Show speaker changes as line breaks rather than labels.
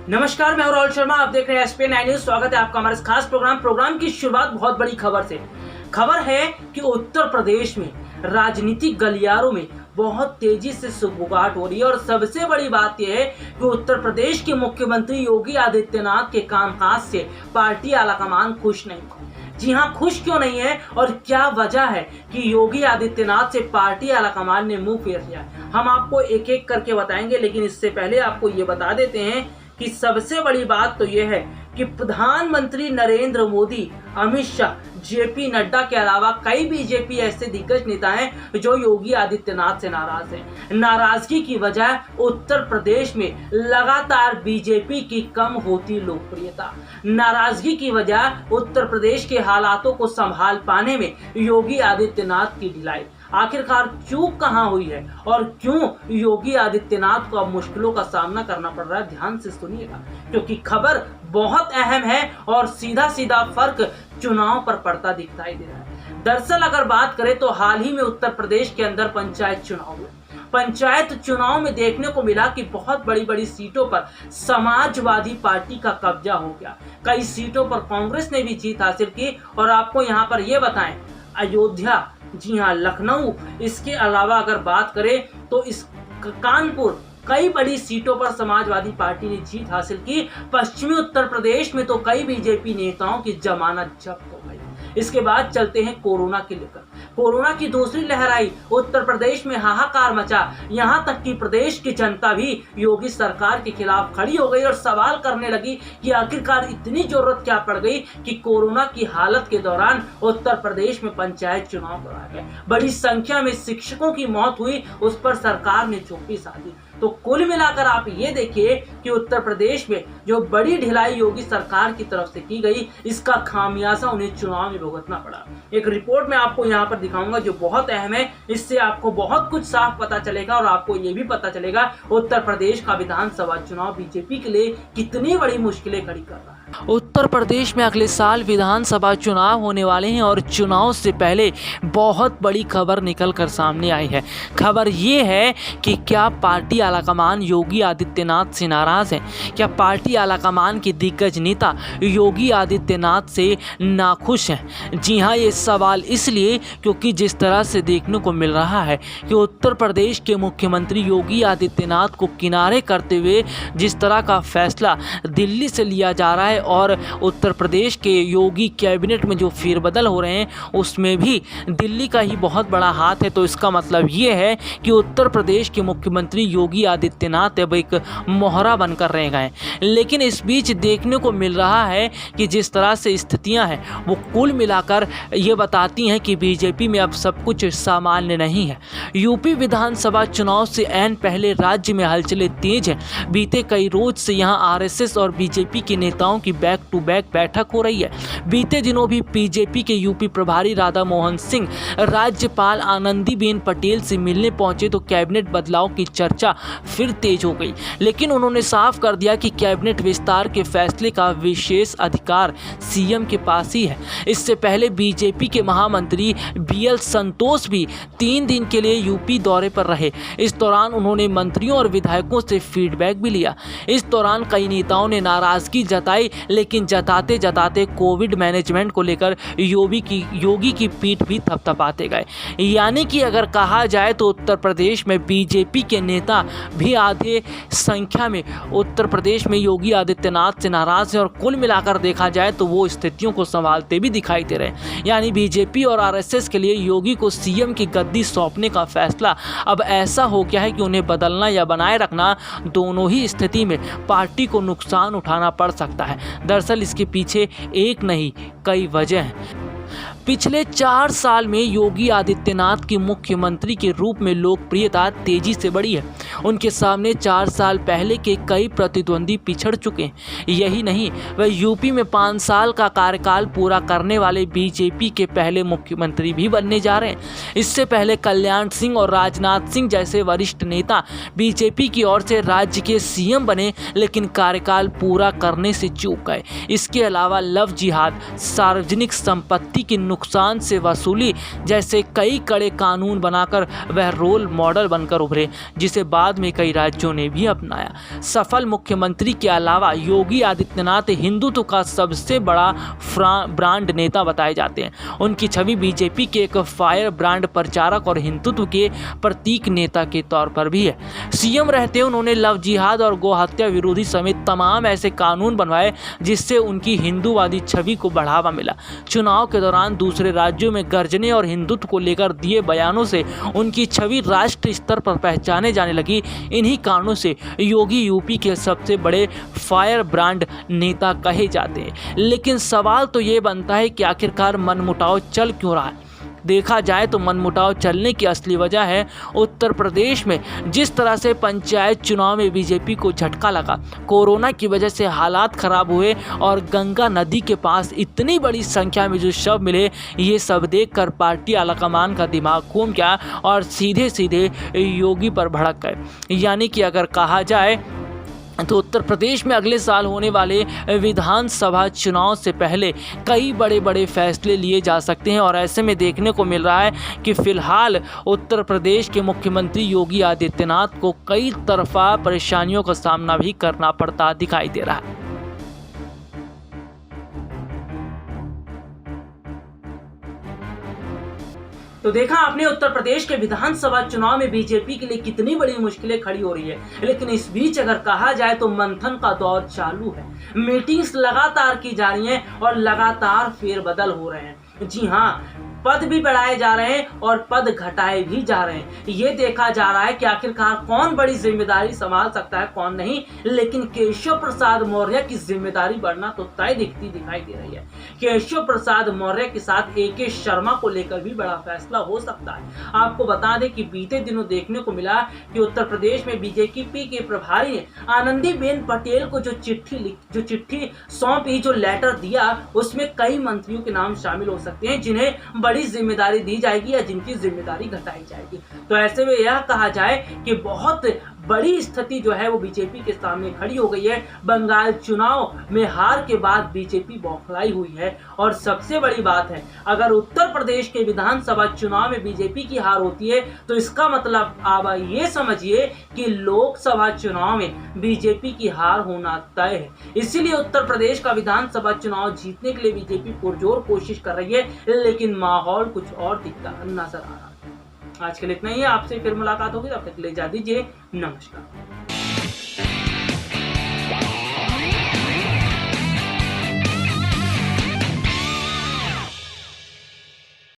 नमस्कार, मैं हूं राहुल शर्मा। आप देख रहे हैं एसपी 9 न्यूज। स्वागत है आपका हमारे इस खास प्रोग्राम की शुरुआत बहुत बड़ी खबर से। खबर है कि उत्तर प्रदेश में राजनीतिक गलियारों में बहुत तेजी से सुगबुगाहट हो रही है और सबसे बड़ी बात यह है कि उत्तर प्रदेश के मुख्यमंत्री योगी आदित्यनाथ के कामकाज से पार्टी आलाकमान खुश नहीं। जी हां, खुश क्यों नहीं है और क्या वजह है कि योगी आदित्यनाथ से पार्टी आलाकमान ने मुंह फेर लिया, हम आपको एक एक करके बताएंगे। लेकिन इससे पहले आपको ये बता देते हैं कि सबसे बड़ी बात तो यह है कि प्रधानमंत्री नरेंद्र मोदी, अमित शाह, जेपी नड्डा के अलावा कई बीजेपी ऐसे दिग्गज नेता हैं जो योगी आदित्यनाथ से नाराज हैं। नाराजगी की वजह उत्तर प्रदेश में लगातार बीजेपी की कम होती लोकप्रियता। नाराजगी की वजह उत्तर प्रदेश के हालातों को संभाल पाने में योगी आदित्यनाथ की ढिलाई। आखिरकार चूक कहां हुई है और क्यों योगी आदित्यनाथ को अब मुश्किलों का सामना करना पड़ रहा है, ध्यान से सुनिएगा क्योंकि खबर बहुत अहम है और सीधा सीधा फर्क चुनाव पर पड़ता दिखाई दे रहा है। दरअसल अगर बात करें तो हाल ही में उत्तर प्रदेश के अंदर पंचायत चुनाव हुए। पंचायत चुनाव में देखने को मिला कि बहुत बड़ी बड़ी सीटों पर समाजवादी पार्टी का कब्जा हो गया। कई सीटों पर कांग्रेस ने भी जीत हासिल की और आपको यहाँ पर यह बताएं, अयोध्या, जी हाँ, लखनऊ, इसके अलावा अगर बात करें तो इस कानपुर, कई बड़ी सीटों पर समाजवादी पार्टी ने जीत हासिल की। पश्चिमी उत्तर प्रदेश में तो कई बीजेपी नेताओं की जमानत जब्त हो गई। इसके बाद चलते हैं कोरोना के लेकर। कोरोना की दूसरी लहर आई, उत्तर प्रदेश में हाहाकार मचा। यहां तक कि प्रदेश की जनता भी योगी सरकार के खिलाफ खड़ी हो गई और सवाल करने लगी कि आखिरकार इतनी जरूरत क्या पड़ गई कि कोरोना की हालत के दौरान उत्तर प्रदेश में पंचायत चुनाव कराए गए। बड़ी संख्या में शिक्षकों की मौत हुई, उस पर सरकार ने चुप्पी साधी। तो कुल मिलाकर आप ये देखिए कि उत्तर प्रदेश में जो बड़ी ढिलाई योगी सरकार की तरफ से की गई, इसका खामियाजा उन्हें चुनाव में भुगतना पड़ा। एक रिपोर्ट में आपको यहाँ पर दिखाऊंगा जो बहुत अहम है, इससे आपको बहुत कुछ साफ पता चलेगा और आपको ये भी पता चलेगा उत्तर प्रदेश का विधानसभा चुनाव बीजेपी के लिए कितनी बड़ी मुश्किलें खड़ी कर रहा है।
उत्तर प्रदेश में अगले साल विधानसभा चुनाव होने वाले हैं और चुनाव से पहले बहुत बड़ी खबर निकलकर सामने आई है। खबर ये है कि क्या पार्टी आलाकमान योगी आदित्यनाथ से नाराज हैं? क्या पार्टी आलाकमान के दिग्गज नेता योगी आदित्यनाथ से नाखुश हैं? जी हाँ, ये सवाल इसलिए क्योंकि जिस तरह से देखने को मिल रहा है कि उत्तर प्रदेश के मुख्यमंत्री योगी आदित्यनाथ को किनारे करते हुए जिस तरह का फैसला दिल्ली से लिया जा रहा है और उत्तर प्रदेश के योगी कैबिनेट में जो फेरबदल हो रहे हैं उसमें भी दिल्ली का ही बहुत बड़ा हाथ है। तो इसका मतलब ये है कि उत्तर प्रदेश के मुख्यमंत्री योगी आदित्यनाथ अब एक मोहरा बनकर रह गए। लेकिन इस बीच देखने को मिल रहा है कि जिस तरह से स्थितियां हैं वो कुल मिलाकर ये बताती हैं कि बीजेपी में अब सब कुछ सामान्य नहीं है। यूपी विधानसभा चुनाव से ऐन पहले राज्य में हलचलें तेज हैं। बीते कई रोज से यहाँ आरएसएस और बीजेपी के नेताओं की बैक टू बैक बैठक हो रही है। बीते दिनों भी बीजेपी के यूपी प्रभारी राधा मोहन सिंह राज्यपाल आनंदीबेन पटेल से मिलने पहुंचे तो कैबिनेट बदलाव की चर्चा फिर तेज हो गई। लेकिन उन्होंने साफ कर दिया कि कैबिनेट विस्तार के फैसले का विशेष अधिकार सीएम के पास ही है। इससे पहले बीजेपी के महामंत्री बीएल संतोष भी 3 दिन के लिए यूपी दौरे पर रहे। इस दौरान उन्होंने मंत्रियों और विधायकों से फीडबैक भी लिया। इस दौरान कई नेताओं ने नाराजगी जताई, लेकिन जताते जताते कोविड मैनेजमेंट को लेकर योगी की पीठ भी थपथपाते गए। यानी कि अगर कहा जाए तो उत्तर प्रदेश में बीजेपी के नेता भी आधे संख्या में उत्तर प्रदेश में योगी आदित्यनाथ से नाराज हैं और कुल मिलाकर देखा जाए तो वो स्थितियों को संभालते भी दिखाई दे रहे हैं। यानी बीजेपी और आरएसएस के लिए योगी को सीएम की गद्दी सौंपने का फैसला अब ऐसा हो गया है कि उन्हें बदलना या बनाए रखना, दोनों ही स्थिति में पार्टी को नुकसान उठाना पड़ सकता है। दरअसल इसके पीछे एक नहीं कई वजह हैं। पिछले 4 साल में योगी आदित्यनाथ की मुख्यमंत्री के रूप में लोकप्रियता तेजी से बढ़ी है। उनके सामने 4 साल पहले के कई प्रतिद्वंदी पिछड़ चुके हैं। यही नहीं, वह यूपी में 5 साल का कार्यकाल पूरा करने वाले बीजेपी के पहले मुख्यमंत्री भी बनने जा रहे हैं। इससे पहले कल्याण सिंह और राजनाथ सिंह जैसे वरिष्ठ नेता बीजेपी की ओर से राज्य के सीएम बने, लेकिन कार्यकाल पूरा करने से चूक गए। इसके अलावा लव जिहाद, सार्वजनिक संपत्ति संपत्ति की नुकसान से वसूली जैसे कई कड़े कानून बनाकर वह रोल मॉडल बनकर उभरे, जिसे बाद में कई राज्यों ने भी अपनाया। सफल मुख्यमंत्री के अलावा योगी आदित्यनाथ हिंदुत्व का सबसे बड़ा ब्रांड नेता बताए जाते हैं। उनकी छवि बीजेपी के एक फायर ब्रांड प्रचारक और हिंदुत्व के प्रतीक नेता के तौर पर भी है। सीएम रहते उन्होंने लव जिहाद और गौ हत्या विरोधी समेत तमाम ऐसे कानून बनवाए जिससे उनकी हिंदूवादी छवि को बढ़ावा मिला। चुनाव के दौरान दूसरे राज्यों में गर्जने और हिंदुत्व को लेकर दिए बयानों से उनकी छवि राष्ट्रीय स्तर पर पहचाने जाने लगी। इन्हीं कारणों से योगी यूपी के सबसे बड़े फायर ब्रांड नेता कहे जाते हैं। लेकिन सवाल तो ये बनता है कि आखिरकार मनमुटाव चल क्यों रहा है। देखा जाए तो मनमुटाव चलने की असली वजह है उत्तर प्रदेश में जिस तरह से पंचायत चुनाव में बीजेपी को झटका लगा, कोरोना की वजह से हालात खराब हुए और गंगा नदी के पास इतनी बड़ी संख्या में जो शव मिले, ये सब देखकर पार्टी आलाकमान का दिमाग घूम गया और सीधे सीधे योगी पर भड़क गए। यानी कि अगर कहा जाए तो उत्तर प्रदेश में अगले साल होने वाले विधानसभा चुनाव से पहले कई बड़े बड़े फैसले लिए जा सकते हैं और ऐसे में देखने को मिल रहा है कि फिलहाल उत्तर प्रदेश के मुख्यमंत्री योगी आदित्यनाथ को कई तरफा परेशानियों का सामना भी करना पड़ता दिखाई दे रहा है।
तो देखा आपने उत्तर प्रदेश के विधानसभा चुनाव में बीजेपी के लिए कितनी बड़ी मुश्किलें खड़ी हो रही है। लेकिन इस बीच अगर कहा जाए तो मंथन का दौर चालू है, मीटिंग्स लगातार की जा रही हैं और लगातार फेरबदल हो रहे हैं। जी हाँ, पद भी बढ़ाए जा रहे हैं और पद घटाए भी जा रहे हैं। ये देखा जा रहा है कि आखिरकार कौन बड़ी जिम्मेदारी संभाल सकता है, कौन नहीं। लेकिन केशव प्रसाद मौर्य की जिम्मेदारी बढ़ना तो तय दिखाई दे रही है। केशव प्रसाद मौर्य के साथ AK शर्मा को लेकर भी बड़ा फैसला हो सकता है। आपको बता दें कि बीते दिनों देखने को मिला कि उत्तर प्रदेश में बीजेपी के प्रभारी ने आनंदीबेन पटेल को जो चिट्ठी सौंपी, जो लेटर दिया, उसमें कई मंत्रियों के नाम शामिल हो सकते हैं जिन्हें बड़ी जिम्मेदारी दी जाएगी या जिनकी जिम्मेदारी घटाई जाएगी। तो ऐसे में यह कहा जाए कि बहुत बड़ी स्थिति जो है वो बीजेपी के सामने खड़ी हो गई है। बंगाल चुनाव में हार के बाद बीजेपी बौखलाई हुई है और सबसे बड़ी बात है, अगर उत्तर प्रदेश के विधानसभा चुनाव में बीजेपी की हार होती है तो इसका मतलब आप ये समझिए कि लोकसभा चुनाव में बीजेपी की हार होना तय है। इसीलिए उत्तर प्रदेश का विधानसभा चुनाव जीतने के लिए बीजेपी पुरजोर कोशिश कर रही है, लेकिन माहौल कुछ और दिखता नजर आ रहा है। आज के लिए इतना ही है, आपसे फिर मुलाकात होगी, तब तक के लिए इजाजत दीजिए। नमस्कार।